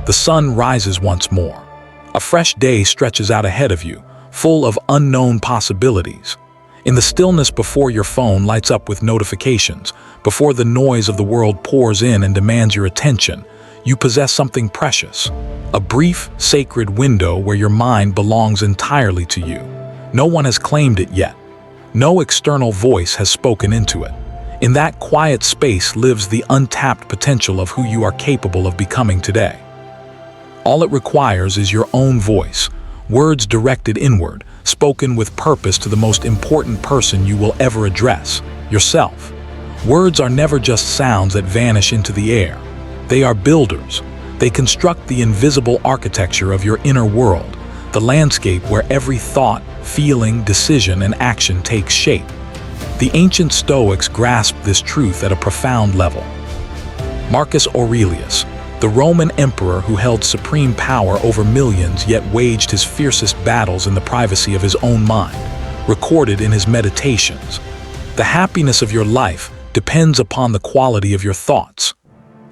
The sun rises once more. A fresh day stretches out ahead of you, full of unknown possibilities. In the stillness before your phone lights up with notifications, before the noise of the world pours in and demands your attention, you possess something precious. A brief, sacred window where your mind belongs entirely to you. No one has claimed it yet. No external voice has spoken into it. In that quiet space lives the untapped potential of who you are capable of becoming today. All it requires is your own voice, words directed inward, spoken with purpose to the most important person you will ever address, yourself. Words are never just sounds that vanish into the air. They are builders. They construct the invisible architecture of your inner world, the landscape where every thought, feeling, decision, and action takes shape. The ancient Stoics grasped this truth at a profound level. Marcus Aurelius, the Roman emperor who held supreme power over millions yet waged his fiercest battles in the privacy of his own mind, recorded in his meditations, "The happiness of your life depends upon the quality of your thoughts."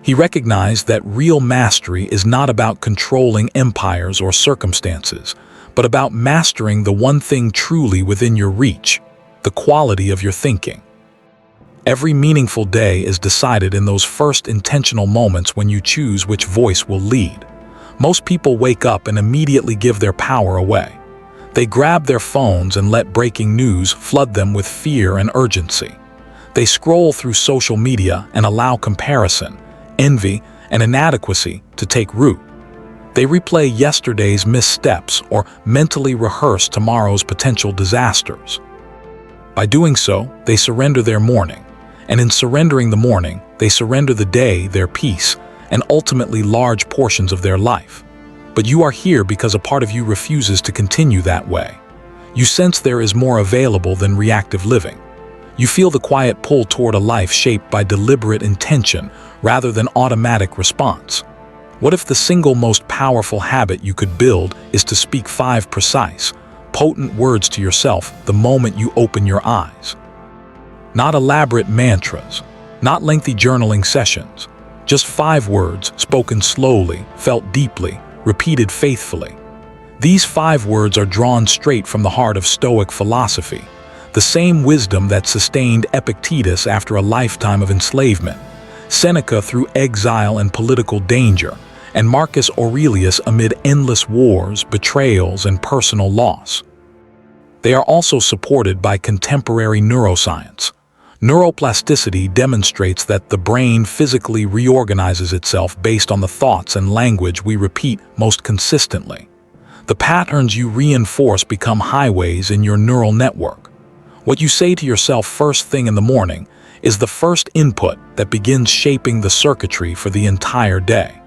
He recognized that real mastery is not about controlling empires or circumstances, but about mastering the one thing truly within your reach, the quality of your thinking. Every meaningful day is decided in those first intentional moments when you choose which voice will lead. Most people wake up and immediately give their power away. They grab their phones and let breaking news flood them with fear and urgency. They scroll through social media and allow comparison, envy, and inadequacy to take root. They replay yesterday's missteps or mentally rehearse tomorrow's potential disasters. By doing so, they surrender their morning. And in surrendering the morning, they surrender the day, their peace, and ultimately large portions of their life. But you are here because a part of you refuses to continue that way. You sense there is more available than reactive living. You feel the quiet pull toward a life shaped by deliberate intention rather than automatic response. What if the single most powerful habit you could build is to speak 5 precise, potent words to yourself the moment you open your eyes? Not elaborate mantras, not lengthy journaling sessions, just 5 words spoken slowly, felt deeply, repeated faithfully. These 5 words are drawn straight from the heart of Stoic philosophy, the same wisdom that sustained Epictetus after a lifetime of enslavement, Seneca through exile and political danger, and Marcus Aurelius amid endless wars, betrayals, and personal loss. They are also supported by contemporary neuroscience. Neuroplasticity demonstrates that the brain physically reorganizes itself based on the thoughts and language we repeat most consistently. The patterns you reinforce become highways in your neural network. What you say to yourself first thing in the morning is the first input that begins shaping the circuitry for the entire day.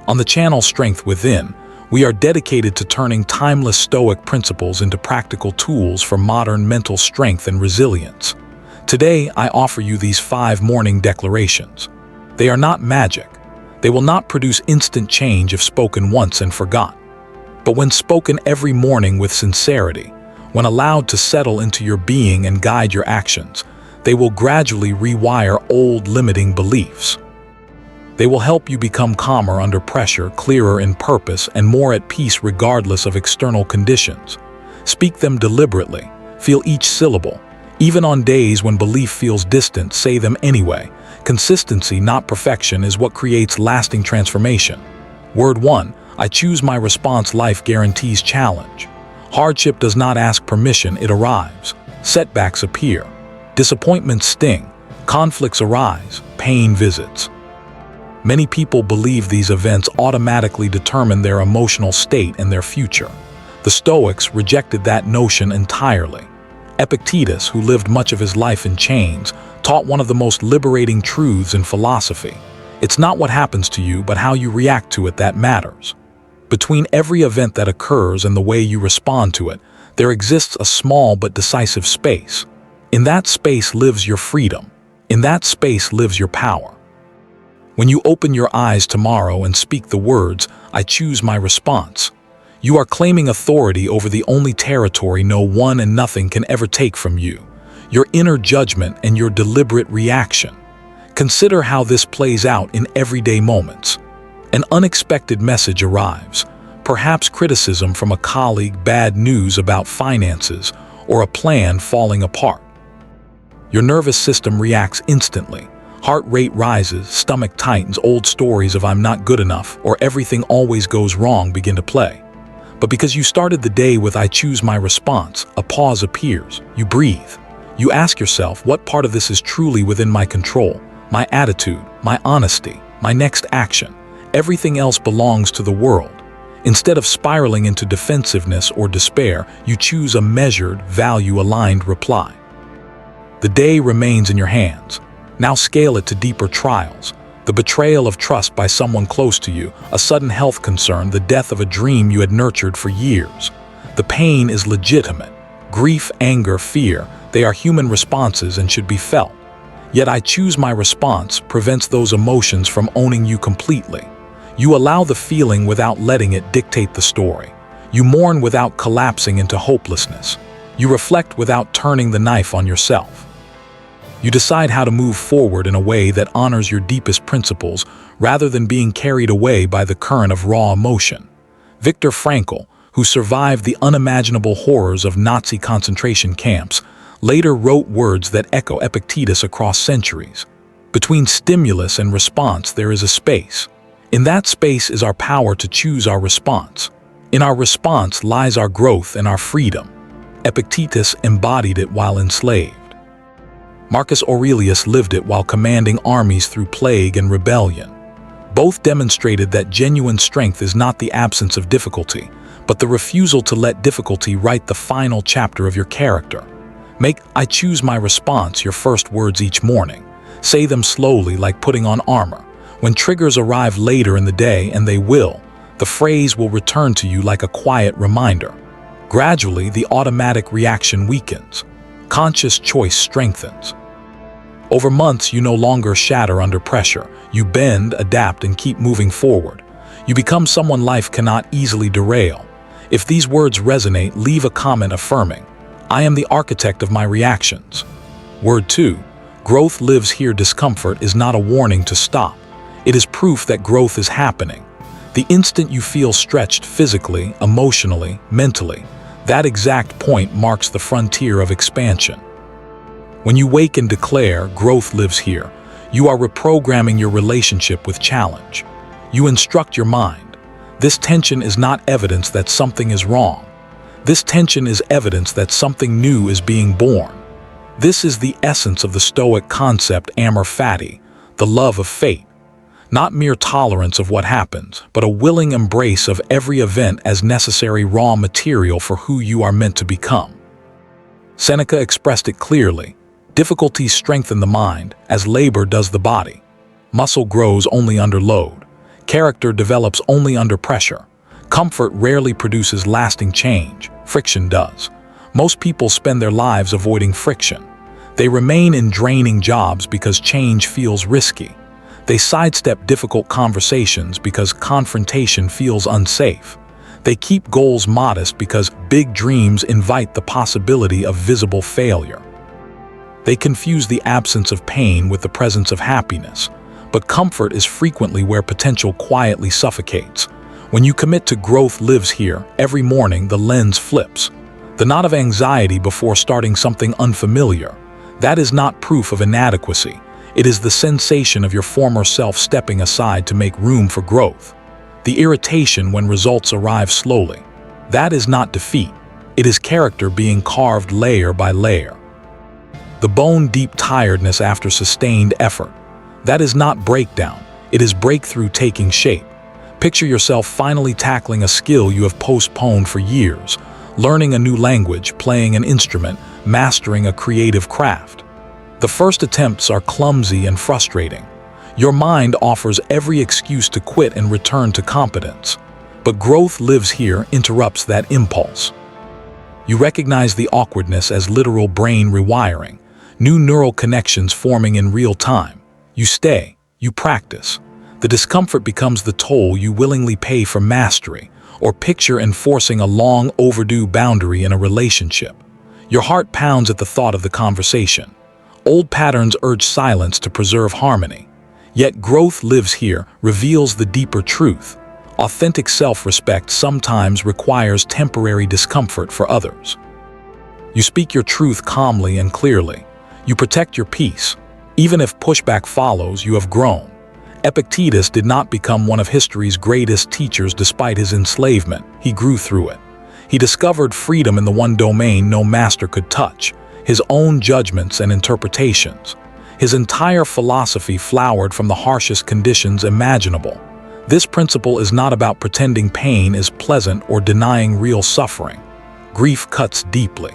On the channel Strength Within, we are dedicated to turning timeless Stoic principles into practical tools for modern mental strength and resilience. Today, I offer you these 5 morning declarations. They are not magic. They will not produce instant change if spoken once and forgot. But when spoken every morning with sincerity, when allowed to settle into your being and guide your actions, they will gradually rewire old limiting beliefs. They will help you become calmer under pressure, clearer in purpose, and more at peace regardless of external conditions. Speak them deliberately. Feel each syllable. Even on days when belief feels distant, say them anyway. Consistency, not perfection, is what creates lasting transformation. Word 1, I choose my response. Life guarantees challenge. Hardship does not ask permission, it arrives. Setbacks appear. Disappointments sting. Conflicts arise. Pain visits. Many people believe these events automatically determine their emotional state and their future. The Stoics rejected that notion entirely. Epictetus, who lived much of his life in chains, taught one of the most liberating truths in philosophy. It's not what happens to you, but how you react to it that matters. Between every event that occurs and the way you respond to it, there exists a small but decisive space. In that space lives your freedom. In that space lives your power. When you open your eyes tomorrow and speak the words, I choose my response, you are claiming authority over the only territory no one and nothing can ever take from you, your inner judgment and your deliberate reaction. Consider how this plays out in everyday moments. An unexpected message arrives, perhaps criticism from a colleague, bad news about finances, or a plan falling apart. Your nervous system reacts instantly. Heart rate rises, stomach tightens, old stories of "I'm not good enough" or "everything always goes wrong" begin to play. But because you started the day with "I choose my response," a pause appears. You breathe. You ask yourself, what part of this is truly within my control? My attitude, my honesty, my next action. Everything else belongs to the world. Instead of spiraling into defensiveness or despair, you choose a measured, value-aligned reply. The day remains in your hands. Now scale it to deeper trials. The betrayal of trust by someone close to you, a sudden health concern, the death of a dream you had nurtured for years. The pain is legitimate. Grief, anger, fear, they are human responses and should be felt. Yet "I choose my response" prevents those emotions from owning you completely. You allow the feeling without letting it dictate the story. You mourn without collapsing into hopelessness. You reflect without turning the knife on yourself. You decide how to move forward in a way that honors your deepest principles rather than being carried away by the current of raw emotion. Viktor Frankl, who survived the unimaginable horrors of Nazi concentration camps, later wrote words that echo Epictetus across centuries. Between stimulus and response there is a space. In that space is our power to choose our response. In our response lies our growth and our freedom. Epictetus embodied it while enslaved. Marcus Aurelius lived it while commanding armies through plague and rebellion. Both demonstrated that genuine strength is not the absence of difficulty, but the refusal to let difficulty write the final chapter of your character. Make "I choose my response" your first words each morning. Say them slowly, like putting on armor. When triggers arrive later in the day, and they will, the phrase will return to you like a quiet reminder. Gradually, the automatic reaction weakens. Conscious choice strengthens. Over months, you no longer shatter under pressure. You bend, adapt, and keep moving forward. You become someone life cannot easily derail. If these words resonate, leave a comment affirming, "I am the architect of my reactions." Word 2. Growth lives here. Discomfort is not a warning to stop. It is proof that growth is happening. The instant you feel stretched physically, emotionally, mentally, that exact point marks the frontier of expansion. When you wake and declare, "Growth lives here," you are reprogramming your relationship with challenge. You instruct your mind. This tension is not evidence that something is wrong. This tension is evidence that something new is being born. This is the essence of the Stoic concept amor fati, the love of fate. Not mere tolerance of what happens, but a willing embrace of every event as necessary raw material for who you are meant to become. Seneca expressed it clearly: difficulties strengthen the mind, as labor does the body. Muscle grows only under load. Character develops only under pressure. Comfort rarely produces lasting change. Friction does. Most people spend their lives avoiding friction. They remain in draining jobs because change feels risky. They sidestep difficult conversations because confrontation feels unsafe. They keep goals modest because big dreams invite the possibility of visible failure. They confuse the absence of pain with the presence of happiness. But comfort is frequently where potential quietly suffocates. When you commit to "Growth lives here," every morning the lens flips. The knot of anxiety before starting something unfamiliar. That is not proof of inadequacy. It is the sensation of your former self stepping aside to make room for growth. The irritation when results arrive slowly. That is not defeat. It is character being carved layer by layer. The bone-deep tiredness after sustained effort. That is not breakdown. It is breakthrough taking shape. Picture yourself finally tackling a skill you have postponed for years, learning a new language, playing an instrument, mastering a creative craft. The first attempts are clumsy and frustrating. Your mind offers every excuse to quit and return to competence. But "Growth lives here" interrupts that impulse. You recognize the awkwardness as literal brain rewiring, new neural connections forming in real time. You stay, you practice. The discomfort becomes the toll you willingly pay for mastery, or picture enforcing a long overdue boundary in a relationship. Your heart pounds at the thought of the conversation. Old patterns urge silence to preserve harmony. Yet growth lives here, reveals the deeper truth. Authentic self-respect sometimes requires temporary discomfort for others. You speak your truth calmly and clearly. You protect your peace. Even if pushback follows, you have grown. Epictetus did not become one of history's greatest teachers despite his enslavement. He grew through it. He discovered freedom in the one domain no master could touch, his own judgments and interpretations. His entire philosophy flowered from the harshest conditions imaginable. This principle is not about pretending pain is pleasant or denying real suffering. Grief cuts deeply.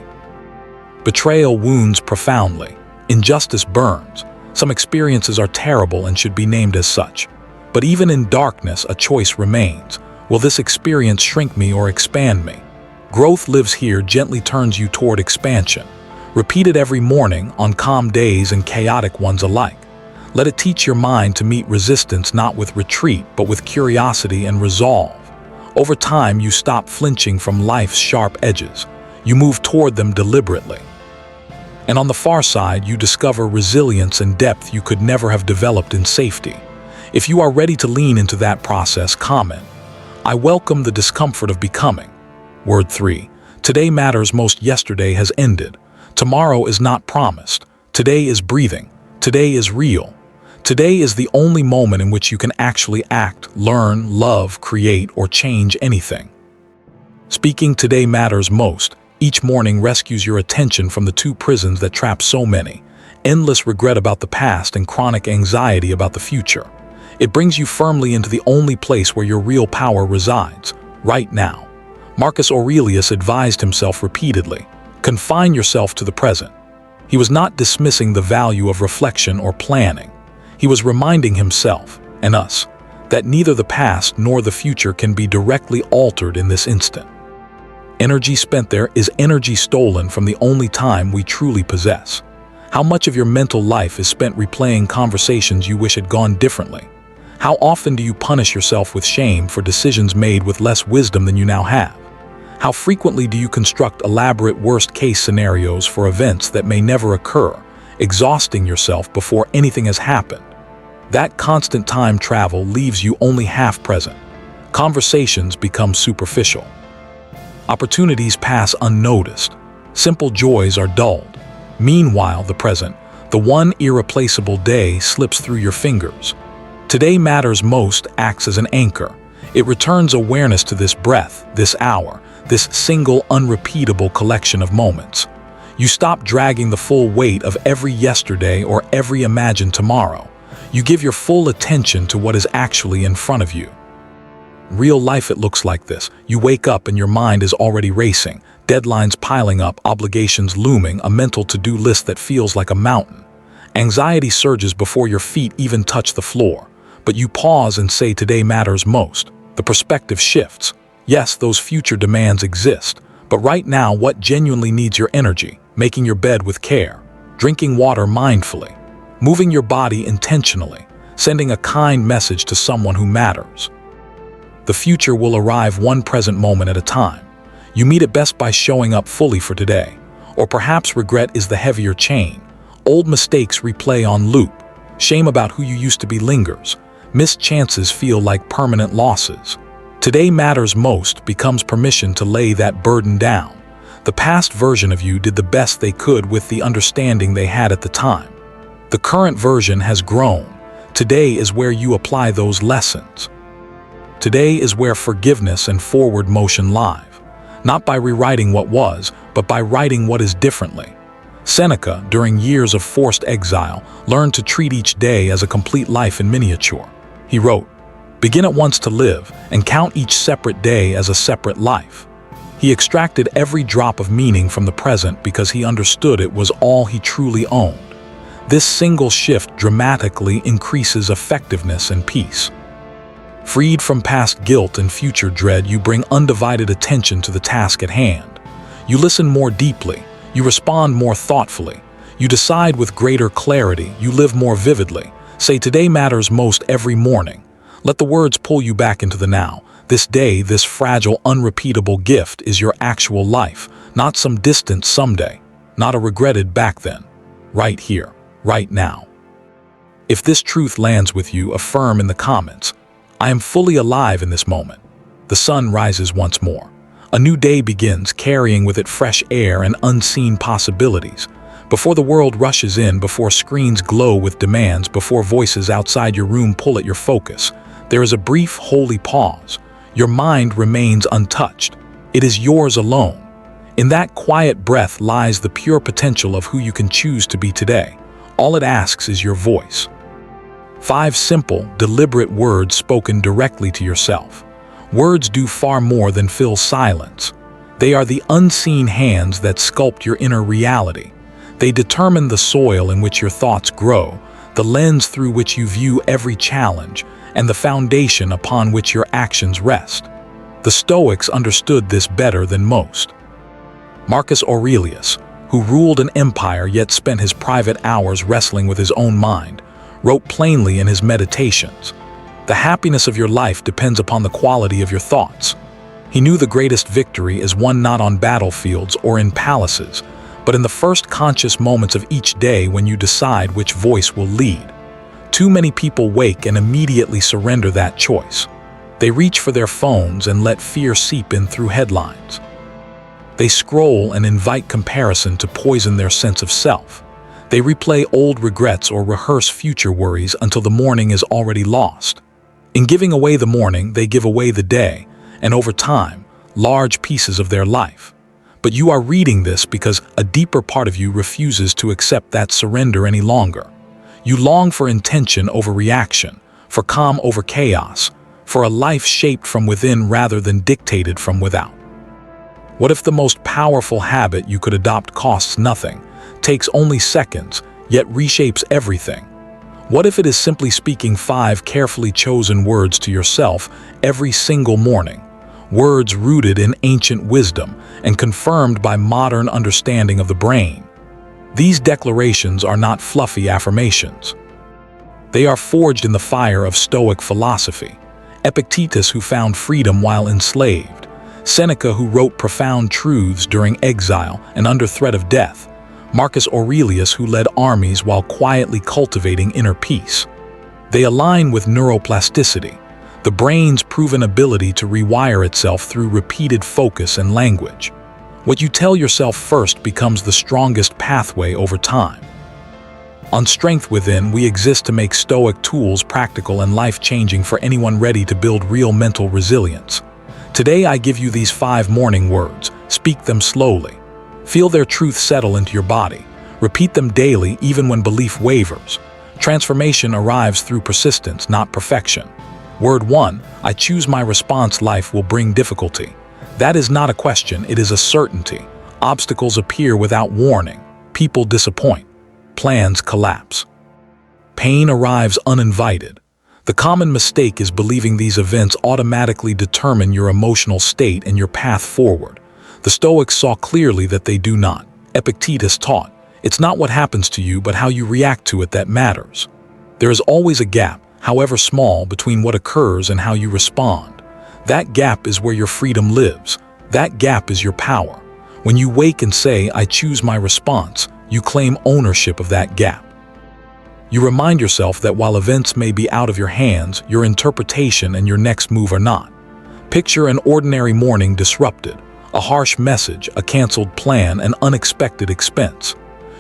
Betrayal wounds profoundly. Injustice burns. Some experiences are terrible and should be named as such. But even in darkness, a choice remains. Will this experience shrink me or expand me? Growth lives here gently turns you toward expansion. Repeat it every morning, on calm days and chaotic ones alike. Let it teach your mind to meet resistance not with retreat, but with curiosity and resolve. Over time, you stop flinching from life's sharp edges. You move toward them deliberately. And on the far side, you discover resilience and depth you could never have developed in safety. If you are ready to lean into that process, comment, "I welcome the discomfort of becoming." Word 3. Today matters most. Yesterday has ended. Tomorrow is not promised. Today is breathing. Today is real. Today is the only moment in which you can actually act, learn, love, create, or change anything. Speaking today matters most. Each morning rescues your attention from the two prisons that trap so many: endless regret about the past and chronic anxiety about the future. It brings you firmly into the only place where your real power resides, right now. Marcus Aurelius advised himself repeatedly, confine yourself to the present. He was not dismissing the value of reflection or planning. He was reminding himself, and us, that neither the past nor the future can be directly altered in this instant. Energy spent there is energy stolen from the only time we truly possess. How much of your mental life is spent replaying conversations you wish had gone differently? How often do you punish yourself with shame for decisions made with less wisdom than you now have? How frequently do you construct elaborate worst-case scenarios for events that may never occur, exhausting yourself before anything has happened? That constant time travel leaves you only half present. Conversations become superficial. Opportunities pass unnoticed. Simple joys are dulled. Meanwhile, the present, the one irreplaceable day, slips through your fingers. Today matters most acts as an anchor. It returns awareness to this breath, this hour, this single unrepeatable collection of moments. You stop dragging the full weight of every yesterday or every imagined tomorrow. You give your full attention to what is actually in front of you. Real life, it looks like this. You wake up and your mind is already racing, deadlines piling up, obligations looming, a mental to-do list that feels like a mountain. Anxiety surges before your feet even touch the floor. But you pause and say today matters most. The perspective shifts. Yes, those future demands exist, but right now, what genuinely needs your energy? Making your bed with care, drinking water mindfully, moving your body intentionally, sending a kind message to someone who matters. The future will arrive one present moment at a time. You meet it best by showing up fully for today. Or perhaps regret is the heavier chain. Old mistakes replay on loop. Shame about who you used to be lingers. Missed chances feel like permanent losses. Today matters most becomes permission to lay that burden down. The past version of you did the best they could with the understanding they had at the time. The current version has grown. Today is where you apply those lessons. Today is where forgiveness and forward motion live. Not by rewriting what was, but by writing what is differently. Seneca, during years of forced exile, learned to treat each day as a complete life in miniature. He wrote, "Begin at once to live, and count each separate day as a separate life." He extracted every drop of meaning from the present because he understood it was all he truly owned. This single shift dramatically increases effectiveness and peace. Freed from past guilt and future dread, you bring undivided attention to the task at hand. You listen more deeply, you respond more thoughtfully, you decide with greater clarity, you live more vividly. Say today matters most every morning. Let the words pull you back into the now. This day, this fragile, unrepeatable gift is your actual life, not some distant someday, not a regretted back then. Right here, right now. If this truth lands with you, affirm in the comments, "I am fully alive in this moment." The sun rises once more. A new day begins, carrying with it fresh air and unseen possibilities. Before the world rushes in, before screens glow with demands, before voices outside your room pull at your focus, there is a brief, holy pause. Your mind remains untouched. It is yours alone. In that quiet breath lies the pure potential of who you can choose to be today. All it asks is your voice. 5 simple, deliberate words spoken directly to yourself. Words do far more than fill silence. They are the unseen hands that sculpt your inner reality. They determine the soil in which your thoughts grow, the lens through which you view every challenge, and the foundation upon which your actions rest. The Stoics understood this better than most. Marcus Aurelius, who ruled an empire yet spent his private hours wrestling with his own mind, wrote plainly in his Meditations, "The happiness of your life depends upon the quality of your thoughts." He knew the greatest victory is won not on battlefields or in palaces, but in the first conscious moments of each day when you decide which voice will lead. Too many people wake and immediately surrender that choice. They reach for their phones and let fear seep in through headlines. They scroll and invite comparison to poison their sense of self. They replay old regrets or rehearse future worries until the morning is already lost. In giving away the morning, they give away the day, and over time, large pieces of their life. But you are reading this because a deeper part of you refuses to accept that surrender any longer. You long for intention over reaction, for calm over chaos, for a life shaped from within rather than dictated from without. What if the most powerful habit you could adopt costs nothing, takes only seconds, yet reshapes everything? What if it is simply speaking 5 carefully chosen words to yourself every single morning? Words rooted in ancient wisdom and confirmed by modern understanding of the brain. These declarations are not fluffy affirmations. They are forged in the fire of Stoic philosophy. Epictetus, who found freedom while enslaved. Seneca, who wrote profound truths during exile and under threat of death. Marcus Aurelius, who led armies while quietly cultivating inner peace. They align with neuroplasticity, the brain's proven ability to rewire itself through repeated focus and language. What you tell yourself first becomes the strongest pathway over time. On Strength Within, we exist to make Stoic tools practical and life-changing for anyone ready to build real mental resilience. Today I give you these 5 morning words. Speak them slowly. Feel their truth settle into your body. Repeat them daily even when belief wavers. Transformation arrives through persistence, not perfection. Word 1, I choose my response. Life will bring difficulty. That is not a question, it is a certainty. Obstacles appear without warning. People disappoint. Plans collapse. Pain arrives uninvited. The common mistake is believing these events automatically determine your emotional state and your path forward. The Stoics saw clearly that they do not. Epictetus taught, it's not what happens to you but how you react to it that matters. There is always a gap, however small, between what occurs and how you respond. That gap is where your freedom lives. That gap is your power. When you wake and say, I choose my response, you claim ownership of that gap. You remind yourself that while events may be out of your hands, your interpretation and your next move are not. Picture an ordinary morning disrupted. A harsh message, a canceled plan, an unexpected expense.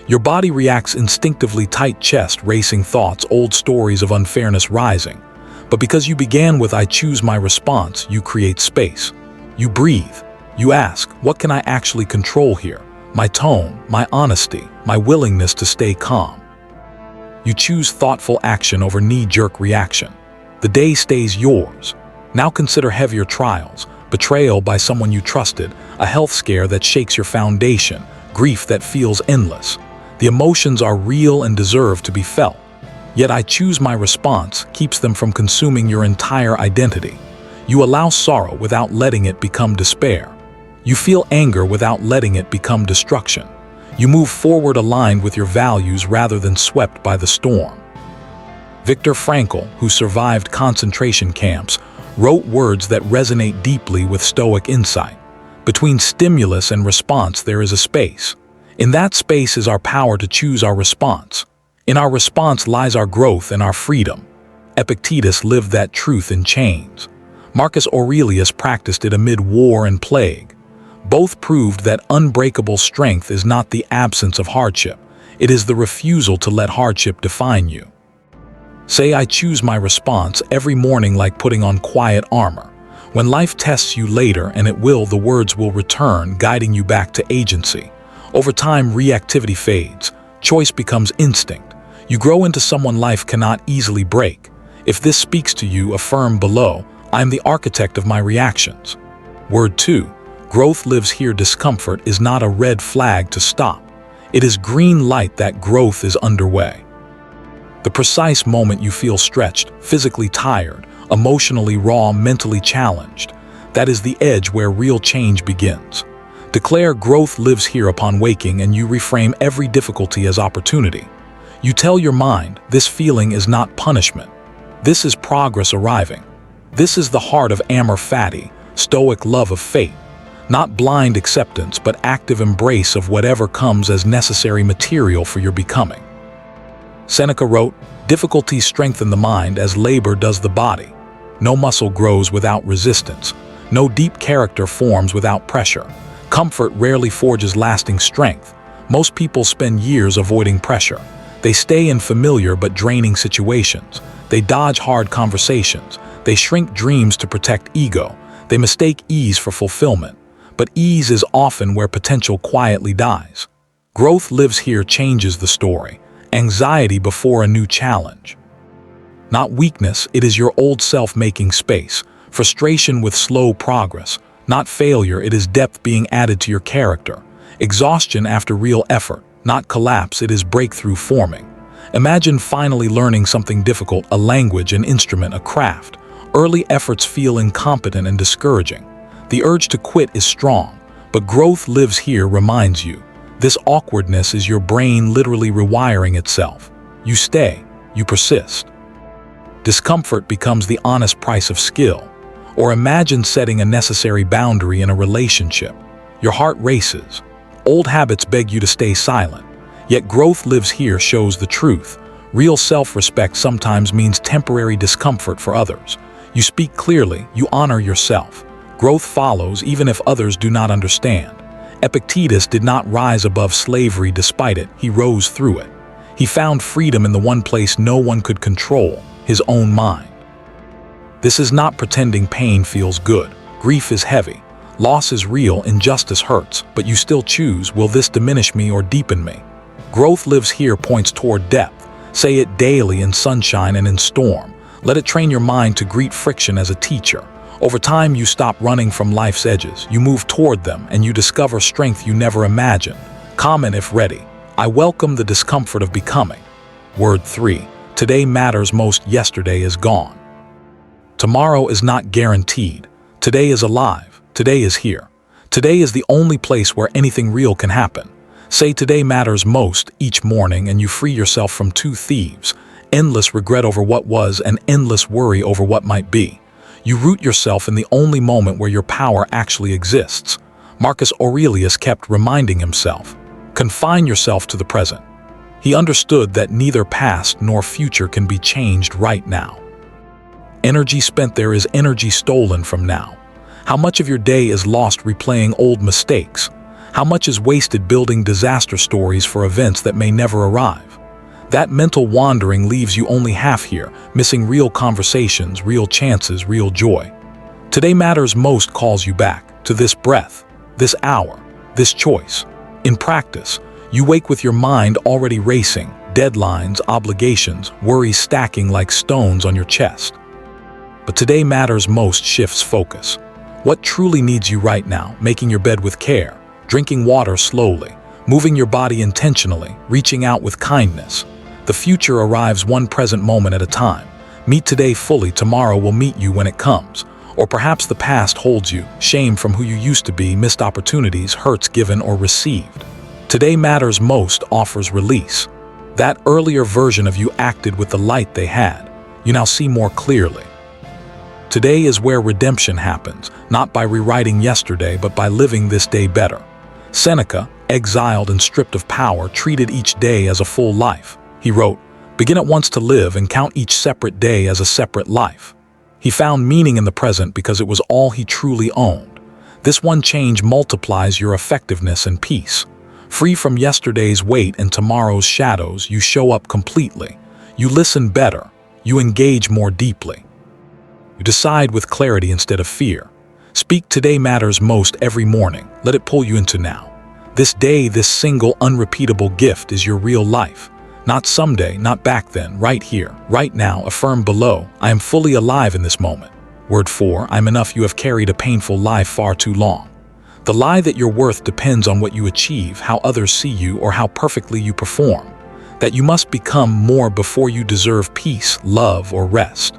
Your body reacts instinctively, tight chest, racing thoughts, old stories of unfairness rising. But because you began with I choose my response, you create space. You breathe. You ask, what can I actually control here? My tone, my honesty, my willingness to stay calm. You choose thoughtful action over knee-jerk reaction. The day stays yours. Now consider heavier trials. Betrayal by someone you trusted, a health scare that shakes your foundation, grief that feels endless. The emotions are real and deserve to be felt. Yet I choose my response keeps them from consuming your entire identity. You allow sorrow without letting it become despair. You feel anger without letting it become destruction. You move forward aligned with your values rather than swept by the storm. Viktor Frankl, who survived concentration camps, wrote words that resonate deeply with Stoic insight. Between stimulus and response there is a space. In that space is our power to choose our response. In our response lies our growth and our freedom. Epictetus lived that truth in chains. Marcus Aurelius practiced it amid war and plague. Both proved that unbreakable strength is not the absence of hardship. It is the refusal to let hardship define you. Say, I choose my response every morning like putting on quiet armor. When life tests you later, and it will, the words will return, guiding you back to agency. Over time, reactivity fades. Choice becomes instinct. You grow into someone life cannot easily break. If this speaks to you, affirm below, I am the architect of my reactions. Word 2. Growth lives here. Discomfort is not a red flag to stop. It is green light that growth is underway. The precise moment you feel stretched, physically tired, emotionally raw, mentally challenged, that is the edge where real change begins. Declare growth lives here upon waking, and you reframe every difficulty as opportunity. You tell your mind, this feeling is not punishment. This is progress arriving. This is the heart of amor fati, Stoic love of fate. Not blind acceptance, but active embrace of whatever comes as necessary material for your becoming. Seneca wrote, difficulties strengthen the mind as labor does the body. No muscle grows without resistance. No deep character forms without pressure. Comfort rarely forges lasting strength. Most people spend years avoiding pressure. They stay in familiar but draining situations. They dodge hard conversations. They shrink dreams to protect ego. They mistake ease for fulfillment. But ease is often where potential quietly dies. Growth lives here changes the story. Anxiety before a new challenge. Not weakness, it is your old self making space. Frustration with slow progress. Not failure, it is depth being added to your character. Exhaustion after real effort. Not collapse, it is breakthrough forming. Imagine finally learning something difficult, a language, an instrument, a craft. Early efforts feel incompetent and discouraging. The urge to quit is strong, but growth lives here reminds you. This awkwardness is your brain literally rewiring itself. You stay, you persist. Discomfort becomes the honest price of skill. Or imagine setting a necessary boundary in a relationship. Your heart races. Old habits beg you to stay silent. Yet growth lives here shows the truth. Real self-respect sometimes means temporary discomfort for others. You speak clearly, you honor yourself. Growth follows even if others do not understand. Epictetus did not rise above slavery despite it, he rose through it. He found freedom in the one place no one could control, his own mind. This is not pretending pain feels good. Grief is heavy. Loss is real, injustice hurts, but you still choose, will this diminish me or deepen me? Growth lives here points toward depth. Say it daily in sunshine and in storm. Let it train your mind to greet friction as a teacher. Over time, you stop running from life's edges. You move toward them, and you discover strength you never imagined. Comment if ready. I welcome the discomfort of becoming. Word 3. Today matters most. Yesterday is gone. Tomorrow is not guaranteed. Today is alive. Today is here. Today is the only place where anything real can happen. Say today matters most each morning, and you free yourself from two thieves: endless regret over what was and endless worry over what might be. You root yourself in the only moment where your power actually exists. Marcus Aurelius kept reminding himself, confine yourself to the present. He understood that neither past nor future can be changed right now. Energy spent there is energy stolen from now. How much of your day is lost replaying old mistakes? How much is wasted building disaster stories for events that may never arrive? That mental wandering leaves you only half here, missing real conversations, real chances, real joy. Today matters most calls you back to this breath, this hour, this choice. In practice, you wake with your mind already racing, deadlines, obligations, worries stacking like stones on your chest. But today matters most shifts focus. What truly needs you right now? Making your bed with care, drinking water slowly, moving your body intentionally, reaching out with kindness. The future arrives one present moment at a time. Meet today fully, tomorrow will meet you when it comes. Or perhaps the past holds you, shame from who you used to be, missed opportunities, hurts given or received. Today matters most offers release. That earlier version of you acted with the light they had. You now see more clearly. Today is where redemption happens, not by rewriting yesterday, but by living this day better. Seneca, exiled and stripped of power, treated each day as a full life. He wrote, "Begin at once to live and count each separate day as a separate life." He found meaning in the present because it was all he truly owned. This one change multiplies your effectiveness and peace. Free from yesterday's weight and tomorrow's shadows, you show up completely. You listen better. You engage more deeply. You decide with clarity instead of fear. Speak today matters most every morning. Let it pull you into now. This day, this single, unrepeatable gift is your real life. Not someday, not back then, right here, right now. Affirm below, I am fully alive in this moment. Word 4, I'm enough. You have carried a painful lie far too long. The lie that your worth depends on what you achieve, how others see you, or how perfectly you perform. That you must become more before you deserve peace, love, or rest.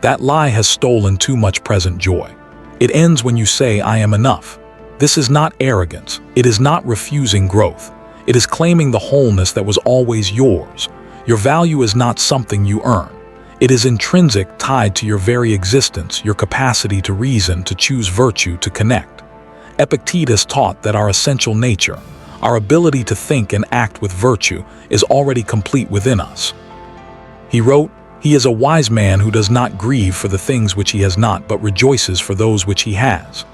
That lie has stolen too much present joy. It ends when you say, I am enough. This is not arrogance. It is not refusing growth. It is claiming the wholeness that was always yours. Your value is not something you earn. It is intrinsic, tied to your very existence, your capacity to reason, to choose virtue, to connect. Epictetus taught that our essential nature, our ability to think and act with virtue, is already complete within us. He wrote, He is a wise man who does not grieve for the things which he has not, but rejoices for those which he has.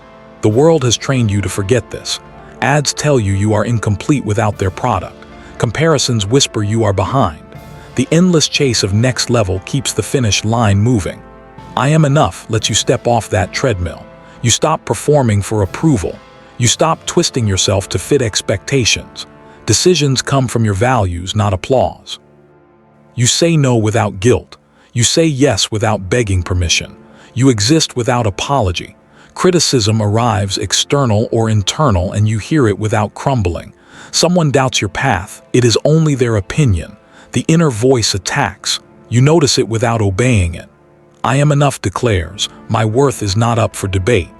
The world has trained you to forget this. Ads tell you you are incomplete without their product. Comparisons whisper you are behind. The endless chase of next level keeps the finish line moving. I am enough lets you step off that treadmill. You stop performing for approval. You stop twisting yourself to fit expectations. Decisions come from your values, not applause. You say no without guilt. You say yes without begging permission. You exist without apology. Criticism arrives external or internal, and you hear it without crumbling. Someone doubts your path. It is only their opinion. The inner voice attacks. You notice it without obeying it. I am enough declares, my worth is not up for debate.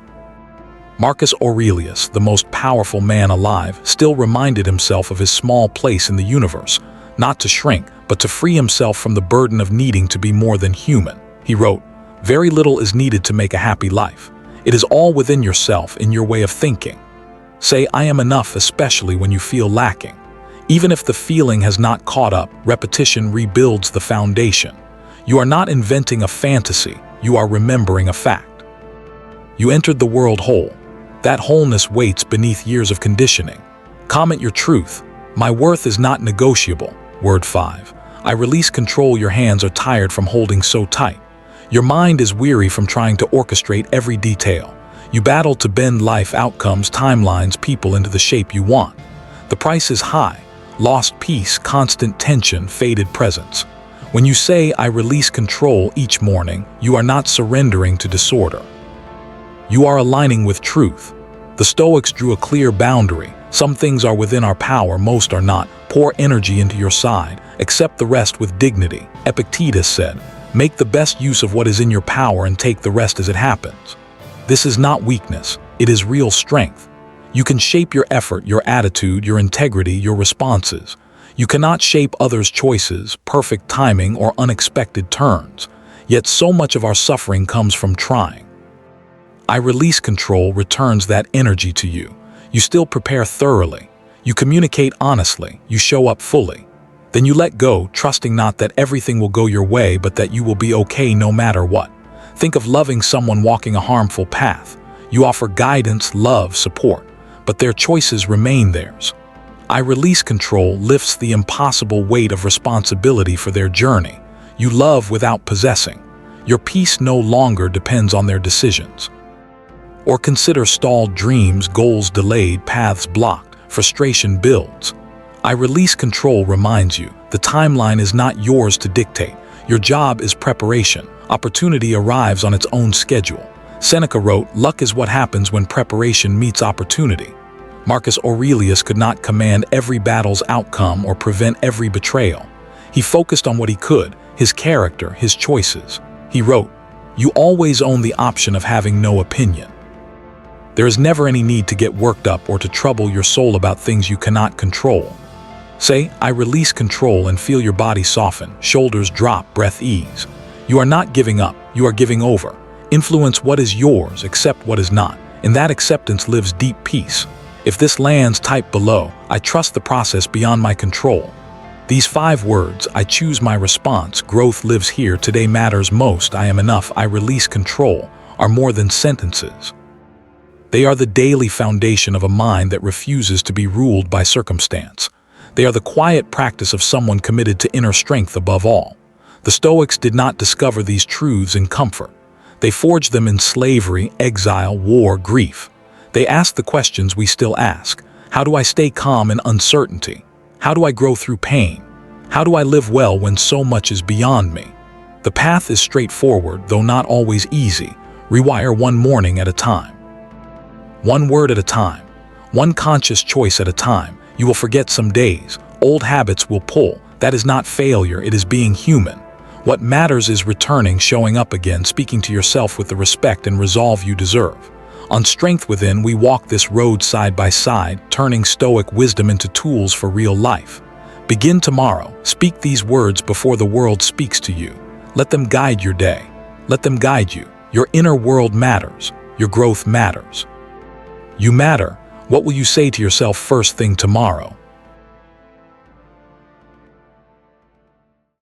Marcus Aurelius, the most powerful man alive, still reminded himself of his small place in the universe, not to shrink, but to free himself from the burden of needing to be more than human. He wrote, "Very little is needed to make a happy life. It is all within yourself, in your way of thinking. Say, I am enough, especially when you feel lacking. Even if the feeling has not caught up, repetition rebuilds the foundation. You are not inventing a fantasy, you are remembering a fact. You entered the world whole. That wholeness waits beneath years of conditioning. Comment your truth. My worth is not negotiable. Word 5. I release control. Your hands are tired from holding so tight. Your mind is weary from trying to orchestrate every detail. You battle to bend life outcomes, timelines, people into the shape you want. The price is high. Lost peace, constant tension, faded presence. When you say, I release control each morning, you are not surrendering to disorder. You are aligning with truth. The Stoics drew a clear boundary. Some things are within our power, most are not. Pour energy into your side. Accept the rest with dignity. Epictetus said, make the best use of what is in your power and take the rest as it happens. This is not weakness, it is real strength. You can shape your effort, your attitude, your integrity, your responses. You cannot shape others' choices, perfect timing, or unexpected turns. Yet so much of our suffering comes from trying. I release control returns that energy to you. You still prepare thoroughly. You communicate honestly. You show up fully. Then you let go, trusting not that everything will go your way, but that you will be okay no matter what. Think of loving someone walking a harmful path. You offer guidance, love, support, but their choices remain theirs. I release control lifts the impossible weight of responsibility for their journey. You love without possessing. Your peace no longer depends on their decisions. Or consider stalled dreams, goals delayed, paths blocked, frustration builds. I release control reminds you, the timeline is not yours to dictate. Your job is preparation. Opportunity arrives on its own schedule. Seneca wrote, luck is what happens when preparation meets opportunity. Marcus Aurelius could not command every battle's outcome or prevent every betrayal. He focused on what he could, his character, his choices. He wrote, you always own the option of having no opinion. There is never any need to get worked up or to trouble your soul about things you cannot control. Say, I release control and feel your body soften, shoulders drop, breath ease. You are not giving up, you are giving over. Influence what is yours, accept what is not. In that acceptance lives deep peace. If this lands, type below, I trust the process beyond my control. These 5 words, I choose my response, growth lives here, today matters most, I am enough, I release control, are more than sentences. They are the daily foundation of a mind that refuses to be ruled by circumstance. They are the quiet practice of someone committed to inner strength above all. The Stoics did not discover these truths in comfort. They forged them in slavery, exile, war, grief. They asked the questions we still ask. How do I stay calm in uncertainty? How do I grow through pain? How do I live well when so much is beyond me? The path is straightforward, though not always easy. Rewire one morning at a time. One word at a time. One conscious choice at a time. You will forget some days. Old habits will pull. That is not failure, it is being human. What matters is returning, showing up again, speaking to yourself with the respect and resolve you deserve. On Strength Within, we walk this road side by side, turning Stoic wisdom into tools for real life. Begin tomorrow. Speak these words before the world speaks to you. Let them guide your day. Let them guide you. Your inner world matters. Your growth matters. You matter. What will you say to yourself first thing tomorrow?